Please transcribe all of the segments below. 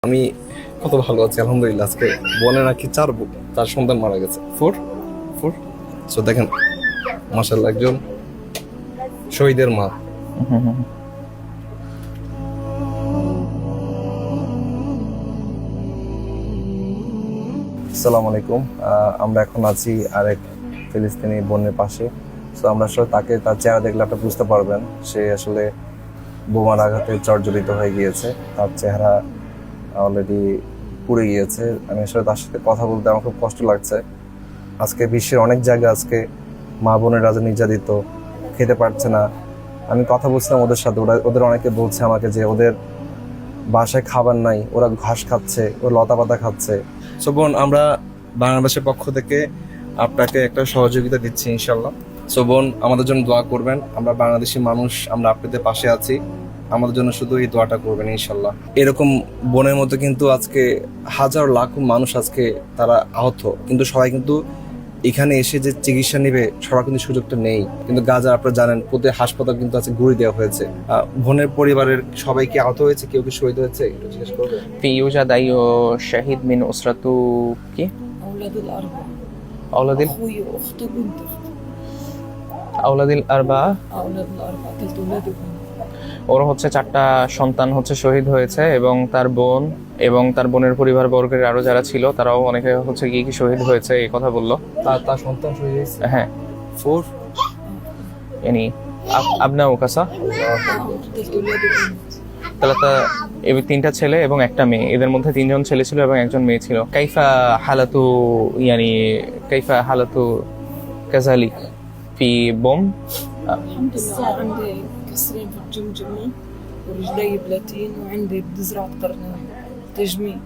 আমি কত ভালো আছি আলহামদুলিল্লাহ। আজকে বনে নাকি চার সন্তান মারা গেছে। ফোর ফোর সো দেখেন মাশাআল্লাহ একজন শহীদের মা। আসসালামু আলাইকুম। আমরা এখন আছি আরেক ফিলিস্তিনি বোনের পাশে। সো আমরা আসলে তার চেহারা দেখলে আপনি বুঝতে পারবেন সে আসলে বোমার আঘাতে জর্জরিত হয়ে গিয়েছে। তার চেহারা অলরেডি পুড়ে গিয়েছে। আমি আসলে তার সাথে কথা বলতে আমার খুব কষ্ট লাগছে। আজকে বিশ্বের অনেক জায়গায় আজকে মা বোনের রাজা নির্যাতিত, খেতে পারছে না। আমি কথা বলছিলাম ওদের সাথে, ওদের অনেকে বলছে আমাকে যে ওদের বাসায় খাবার নাই, ওরা ঘাস খাচ্ছে, ওরা লতা পাতা খাচ্ছে। সো বোন, আমরা বাংলাদেশের পক্ষ থেকে আপনাকে একটা সহযোগিতা দিচ্ছি ইনশাল্লাহ। সো বোন, আমাদের জন্য দোয়া করবেন। আমরা বাংলাদেশি মানুষ, আমরা আপনাদের পাশে আছি। আমাদের জন্য শুধু এই দোয়াটা করবেন ইনশাল্লাহ। এরকম বোনের মতো কিন্তু আজকে হাজার লাখ মানুষ আজকে তারা আহত, কিন্তু সবাই কিন্তু এখানে এসে যে চিকিৎসা নেবে সবার কিন্তু সুযোগটা নেই। কিন্তু গাজা আপনারা জানেন প্রতি হাসপাতাল কিন্তু আছে গুঁড়ি দেওয়া হয়েছে। বোনের পরিবারের সবাই কি আহত হয়েছে, কেউ কি শহীদ হয়েছে একটু জিজ্ঞেস করবে। في يوجد أي شهيد من أسرتك؟ أولاد الأربعة، أولاد أخوي وأخته وبنت أختي. أولاد الأربعة أولاد الأربعة ثلاث أولاد وبنت. ওর হচ্ছে 4টা সন্তান হচ্ছে শহীদ হয়েছে এবং তার বোন এবং তার বোনের পরিবার বর্গের আরো যারা ছিল তারাও অনেকে হচ্ছে কি শহীদ হয়েছে এই কথা বললো। তার সন্তান শহীদ হয়েছে। হ্যাঁ, ফোর يعني أبناؤك صح؟ ثلاث أولاد وبنت. তাহলে এই 3টা ছেলে এবং একটা মেয়ে, এদের মধ্যে 3জন ছেলে ছিল এবং একজন মেয়ে ছিল। কাইফা হালাতু يعني كيف حالته كذلك في بوم؟ الحمد لله عندي كسرين في الجمجمة ورجلي بلاتين وعندي بذرة قرنين تجميل.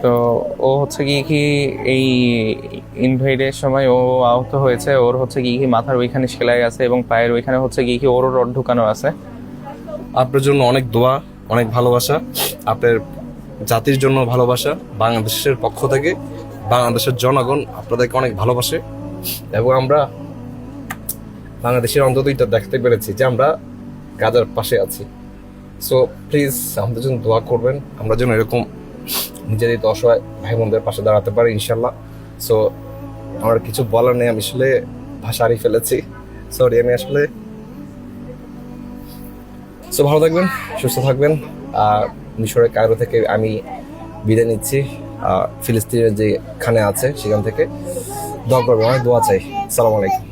তো ও হচ্ছে কি এই ইনভাইডের সময় ও আহত হয়েছে। ওর হচ্ছে কি মাথার ওইখানে সেলাই আছে এবং পায়ের ওইখানে হচ্ছে কি ওর রড ঢুকানো আছে। আপনার জন্য অনেক দোয়া, অনেক ভালোবাসা, আপনার জাতির জন্য ভালোবাসা। বাংলাদেশের পক্ষ থেকে বাংলাদেশের জনগণ আপনাদেরকে অনেক ভালোবাসে এবং আমরা বাংলাদেশের অন্তত এটা দেখতে পেরেছি যে আমরা গাজার পাশে আছি। সো প্লিজ আমাদের জন্য দোয়া করবেন, আমরা যেন এরকম নির্যাতিত অসহায় ভাই বোনদের পাশে দাঁড়াতে পারি ইনশাল্লাহ। সো আমার কিছু বলার নেই, আমি আসলে ভাষা হারিয়ে ফেলেছি, সরি। আমি আসলে সো ভালো থাকবেন, সুস্থ থাকবেন। মিশরের কায়রো থেকে আমি বিদায় নিচ্ছি। ফিলিস্তিনের যেখানে আছে সেখান থেকে দোয়া করবেন, অনেক দোয়া চাই। আসসালামু আলাইকুম।